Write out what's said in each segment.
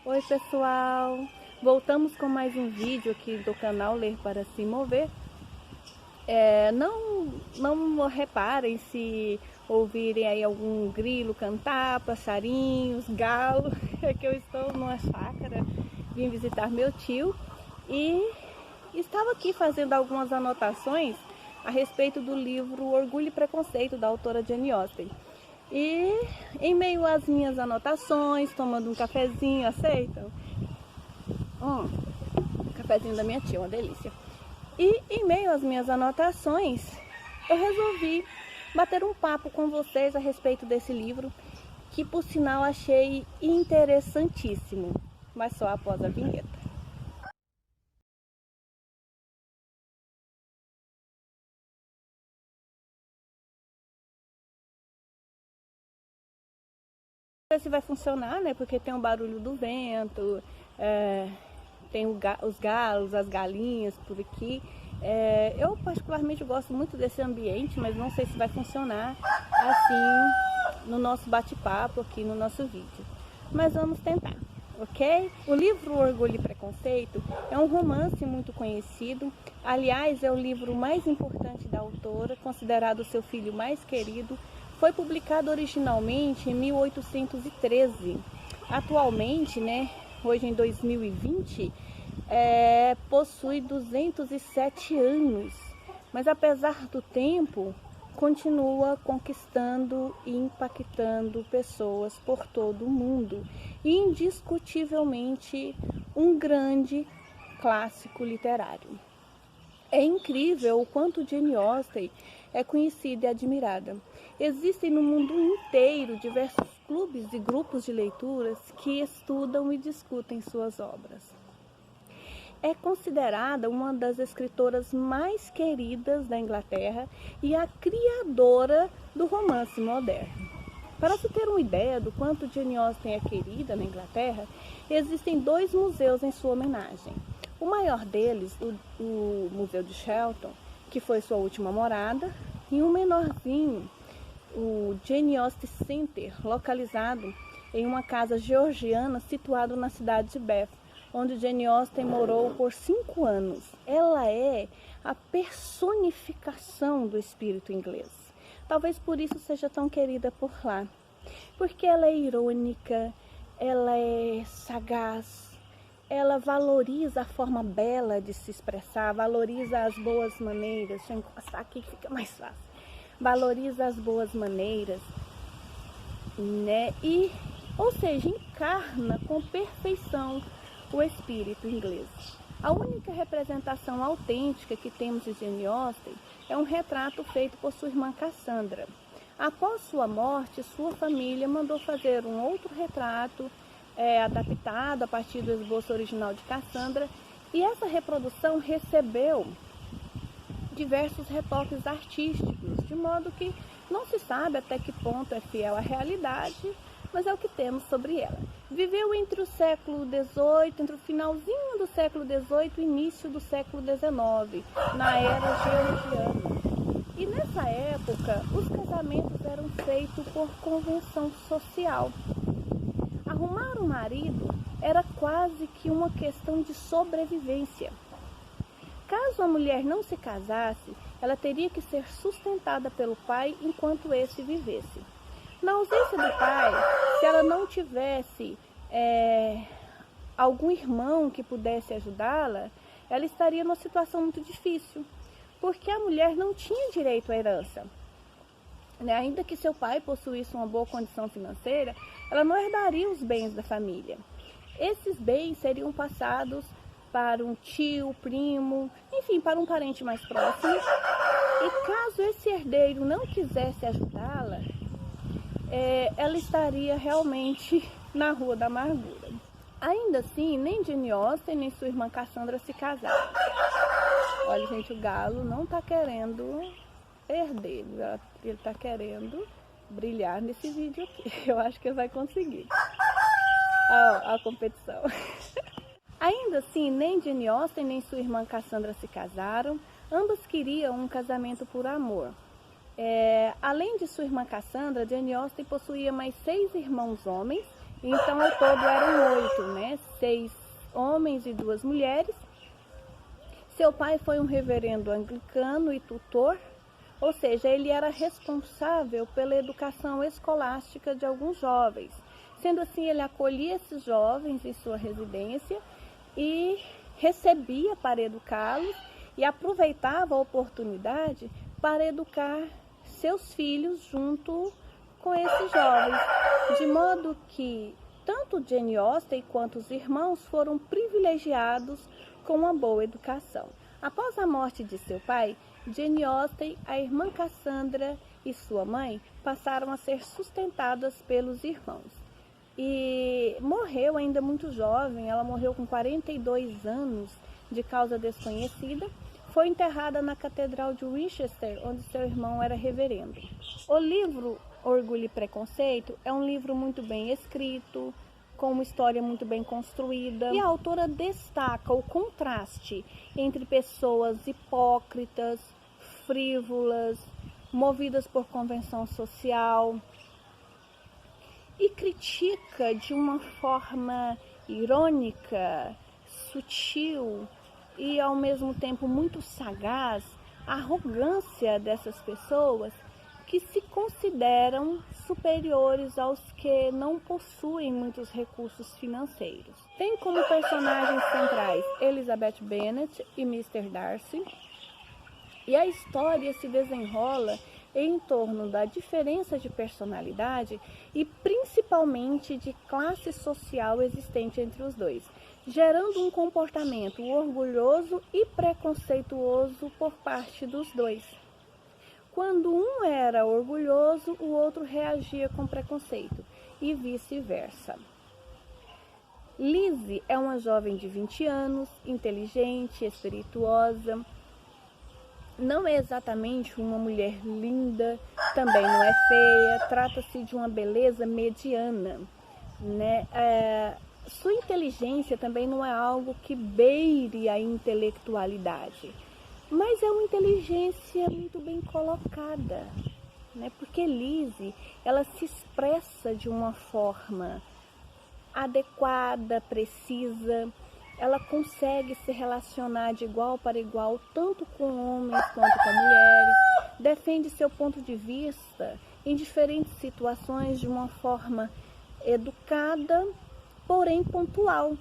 Oi pessoal, voltamos com mais um vídeo aqui do canal Ler para se Mover. Não reparem se ouvirem aí algum grilo cantar, passarinhos, galo, é que eu estou numa chácara, vim visitar meu tio e estava aqui fazendo algumas anotações a respeito do livro Orgulho e Preconceito, da autora Jane Austen. E em meio às minhas anotações, tomando um cafezinho, aceitam? Cafezinho da minha tia, uma delícia. E em meio às minhas anotações, eu resolvi bater um papo com vocês a respeito desse livro, que por sinal achei interessantíssimo, mas só após a vinheta. Não sei se vai funcionar, né? Porque tem um barulho do vento, tem os galos, as galinhas por aqui. Eu particularmente gosto muito desse ambiente, mas não sei se vai funcionar assim no nosso bate-papo aqui no nosso vídeo. Mas vamos tentar, ok? O livro Orgulho e Preconceito é um romance muito conhecido. Aliás, é o livro mais importante da autora, considerado o seu filho mais querido. Foi publicado originalmente em 1813. Atualmente, né, hoje em 2020, possui 207 anos. Mas apesar do tempo, continua conquistando e impactando pessoas por todo o mundo. E indiscutivelmente um grande clássico literário. É incrível o quanto Jane Austen é conhecida e admirada. Existem no mundo inteiro diversos clubes e grupos de leituras que estudam e discutem suas obras. É considerada uma das escritoras mais queridas da Inglaterra e a criadora do romance moderno. Para se ter uma ideia do quanto Jane Austen é querida na Inglaterra, existem 2 museus em sua homenagem. O maior deles, o Museu de Shelton, que foi sua última morada, e um menorzinho, o Jane Austen Center, localizado em uma casa georgiana situada na cidade de Bath, onde Jane Austen morou por 5 anos. Ela é a personificação do espírito inglês. Talvez por isso seja tão querida por lá. Porque ela é irônica, ela é sagaz, ela valoriza a forma bela de se expressar, valoriza as boas maneiras. Deixa eu encostar aqui que fica mais fácil. Valoriza as boas maneiras, né? Ou seja, encarna com perfeição o espírito inglês. A única representação autêntica que temos de Jane Austen é um retrato feito por sua irmã Cassandra. Após sua morte, sua família mandou fazer um outro retrato adaptado a partir do esboço original de Cassandra, e essa reprodução recebeu diversos retoques artísticos, de modo que não se sabe até que ponto é fiel à realidade, mas é o que temos sobre ela. Viveu entre o século XVIII, entre o finalzinho do século XVIII e o início do século XIX, na era georgiana. E nessa época, os casamentos eram feitos por convenção social. Arrumar um marido era quase que uma questão de sobrevivência. Caso a mulher não se casasse, ela teria que ser sustentada pelo pai enquanto esse vivesse. Na ausência do pai, se ela não tivesse algum irmão que pudesse ajudá-la, ela estaria numa situação muito difícil, porque a mulher não tinha direito à herança. Ainda que seu pai possuísse uma boa condição financeira, ela não herdaria os bens da família. Esses bens seriam passados para um tio, primo, enfim, para um parente mais próximo. E caso esse herdeiro não quisesse ajudá-la, ela estaria realmente na rua da amargura. Ainda assim, nem Jane Austen nem sua irmã Cassandra se casaram. Olha, gente, o galo não está querendo perder, ele está querendo brilhar nesse vídeo aqui. Eu acho que ele vai conseguir. A competição. Ainda assim, nem Jane Austen nem sua irmã Cassandra se casaram. Ambas queriam um casamento por amor. Além de sua irmã Cassandra, Jane Austen possuía mais 6 irmãos homens Então, ao todo eram 8, né? 6 homens e 2 mulheres. Seu pai foi um reverendo anglicano e tutor, ou seja, ele era responsável pela educação escolástica de alguns jovens. Sendo assim, ele acolhia esses jovens em sua residência e recebia para educá-los e aproveitava a oportunidade para educar seus filhos junto com esses jovens, de modo que tanto Jane Austen quanto os irmãos foram privilegiados com uma boa educação. Após a morte de seu pai, Jane Austen, a irmã Cassandra e sua mãe passaram a ser sustentadas pelos irmãos. E morreu ainda muito jovem, ela morreu com 42 anos de causa desconhecida. Foi enterrada na Catedral de Winchester, onde seu irmão era reverendo. O livro Orgulho e Preconceito é um livro muito bem escrito, com uma história muito bem construída. E a autora destaca o contraste entre pessoas hipócritas, frívolas, movidas por convenção social, e critica de uma forma irônica, sutil e ao mesmo tempo muito sagaz a arrogância dessas pessoas que se consideram superiores aos que não possuem muitos recursos financeiros. Tem como personagens centrais Elizabeth Bennet e Mr. Darcy, e a história se desenrola em torno da diferença de personalidade e principalmente de classe social existente entre os dois, gerando um comportamento orgulhoso e preconceituoso por parte dos dois. Quando um era orgulhoso, o outro reagia com preconceito e vice-versa. Lizzie é uma jovem de 20 anos, inteligente, espirituosa. Não é exatamente uma mulher linda, também não é feia, trata-se de uma beleza mediana, né? Sua inteligência também não é algo que beire a intelectualidade, mas é uma inteligência muito bem colocada, né? Porque Lizzie, ela se expressa de uma forma adequada, precisa. Ela consegue se relacionar de igual para igual, tanto com homens quanto com mulheres, defende seu ponto de vista em diferentes situações de uma forma educada, porém pontual,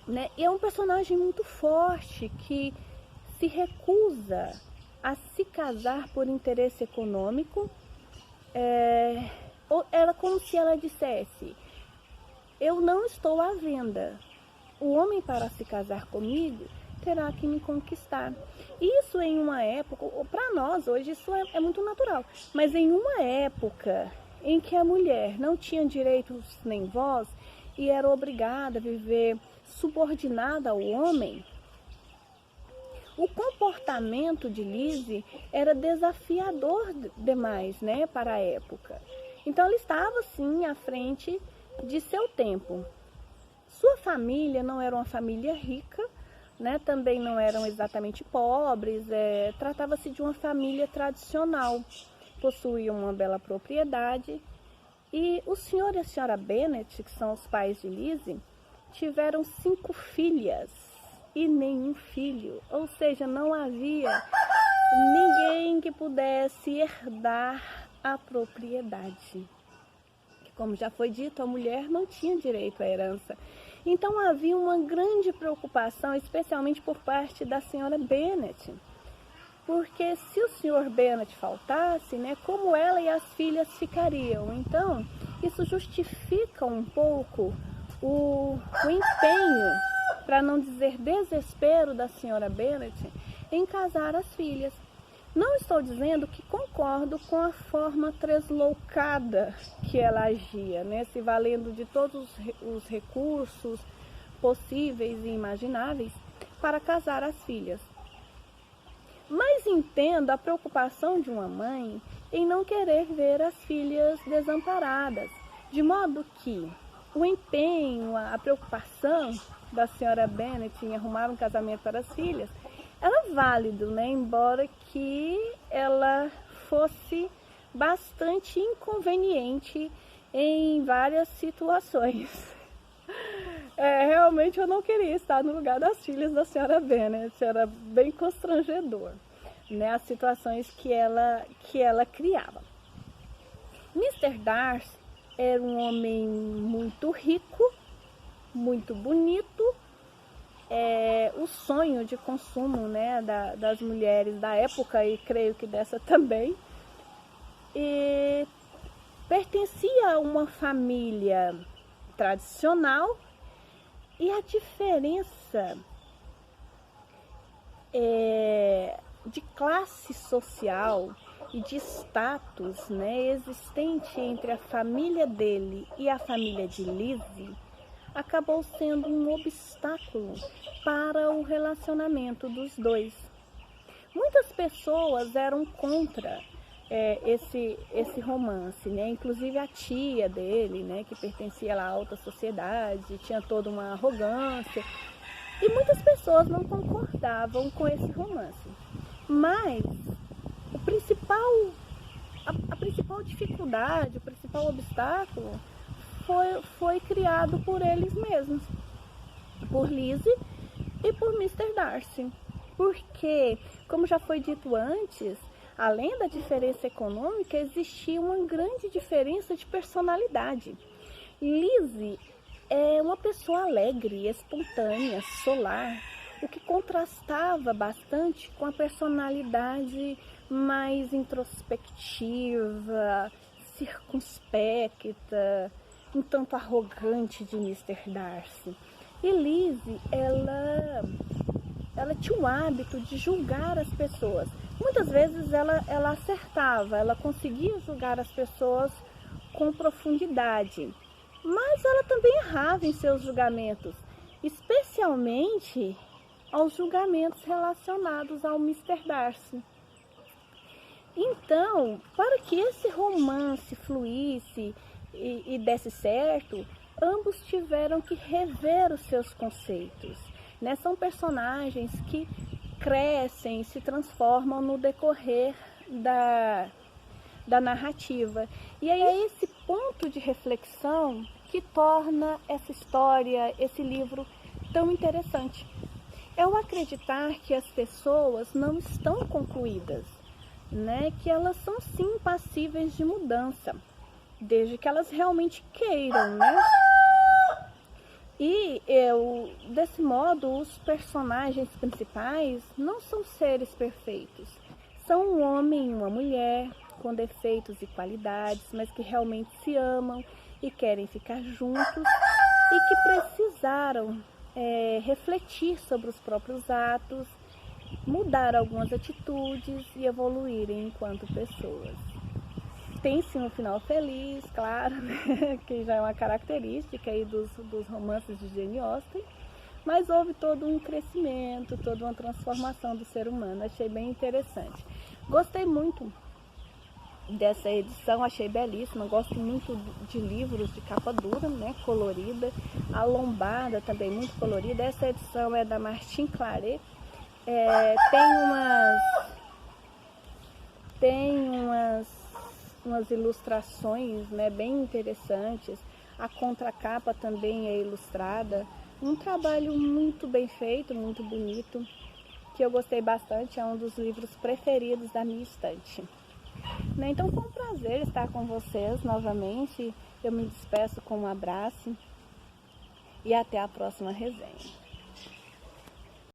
né? E é um personagem muito forte que se recusa a se casar por interesse econômico. Era como se ela dissesse: eu não estou à venda. O homem, para se casar comigo, terá que me conquistar. Isso em uma época, para nós hoje isso é muito natural, mas em uma época em que a mulher não tinha direitos nem voz e era obrigada a viver subordinada ao homem, o comportamento de Lizzie era desafiador demais, né, para a época. Então ela estava sim à frente de seu tempo. Sua família não era uma família rica, né? Também não eram exatamente pobres, tratava-se de uma família tradicional, possuíam uma bela propriedade, e o senhor e a senhora Bennet, que são os pais de Lizzie, tiveram 5 filhas e nenhum filho, ou seja, não havia ninguém que pudesse herdar a propriedade. Como já foi dito, a mulher não tinha direito à herança. Então havia uma grande preocupação, especialmente por parte da senhora Bennet. Porque se o senhor Bennet faltasse, né, como ela e as filhas ficariam? Então, isso justifica um pouco o empenho, para não dizer desespero, da senhora Bennet em casar as filhas. Não estou dizendo que concordo com a forma tresloucada que ela agia, né? Se valendo de todos os recursos possíveis e imagináveis para casar as filhas. Mas entendo a preocupação de uma mãe em não querer ver as filhas desamparadas, de modo que o empenho, a preocupação da senhora Bennet em arrumar um casamento para as filhas era válido, né? Embora que ela fosse bastante inconveniente em várias situações. Realmente eu não queria estar no lugar das filhas da senhora Bennet, era bem constrangedor, né, as situações que ela criava. Mr. Darcy era um homem muito rico, muito bonito, o sonho de consumo, né, das mulheres da época, e creio que dessa também, e pertencia a uma família tradicional, e a diferença de classe social e de status, né, existente entre a família dele e a família de Lizzie acabou sendo um obstáculo para o relacionamento dos dois. Muitas pessoas eram contra esse romance, né? Inclusive a tia dele, né, que pertencia lá à alta sociedade, tinha toda uma arrogância, e muitas pessoas não concordavam com esse romance. Mas a principal dificuldade, o principal obstáculo foi criado por eles mesmos, por Lizzie e por Mr. Darcy. Porque, como já foi dito antes, além da diferença econômica, existia uma grande diferença de personalidade. Lizzie é uma pessoa alegre, espontânea, solar, o que contrastava bastante com a personalidade mais introspectiva, circunspecta, um tanto arrogante de Mr. Darcy. E Lizzie, ela tinha o hábito de julgar as pessoas. Muitas vezes ela acertava, ela conseguia julgar as pessoas com profundidade, mas ela também errava em seus julgamentos, especialmente aos julgamentos relacionados ao Mr. Darcy. Então, para que esse romance fluísse e desse certo, ambos tiveram que rever os seus conceitos, né? São personagens que crescem, se transformam no decorrer da narrativa. E aí é esse ponto de reflexão que torna essa história, esse livro tão interessante. É o acreditar que as pessoas não estão concluídas, né? Que elas são sim passíveis de mudança, desde que elas realmente queiram, né? E desse modo, os personagens principais não são seres perfeitos. São um homem e uma mulher com defeitos e qualidades, mas que realmente se amam e querem ficar juntos, e que precisaram refletir sobre os próprios atos, mudar algumas atitudes e evoluírem enquanto pessoas. Tem sim um final feliz, claro, né? Que já é uma característica aí dos romances de Jane Austen, mas houve todo um crescimento, toda uma transformação do ser humano. Achei bem interessante. Gostei muito dessa edição, achei belíssima. Gosto muito de livros de capa dura, né? Colorida, a lombada também muito colorida. Essa edição é da Martin Claret. Tem umas ilustrações, né, bem interessantes. A contracapa também é ilustrada. Um trabalho muito bem feito, muito bonito, que eu gostei bastante. É um dos livros preferidos da minha estante. Né, então foi um prazer estar com vocês novamente. Eu me despeço com um abraço e até a próxima resenha.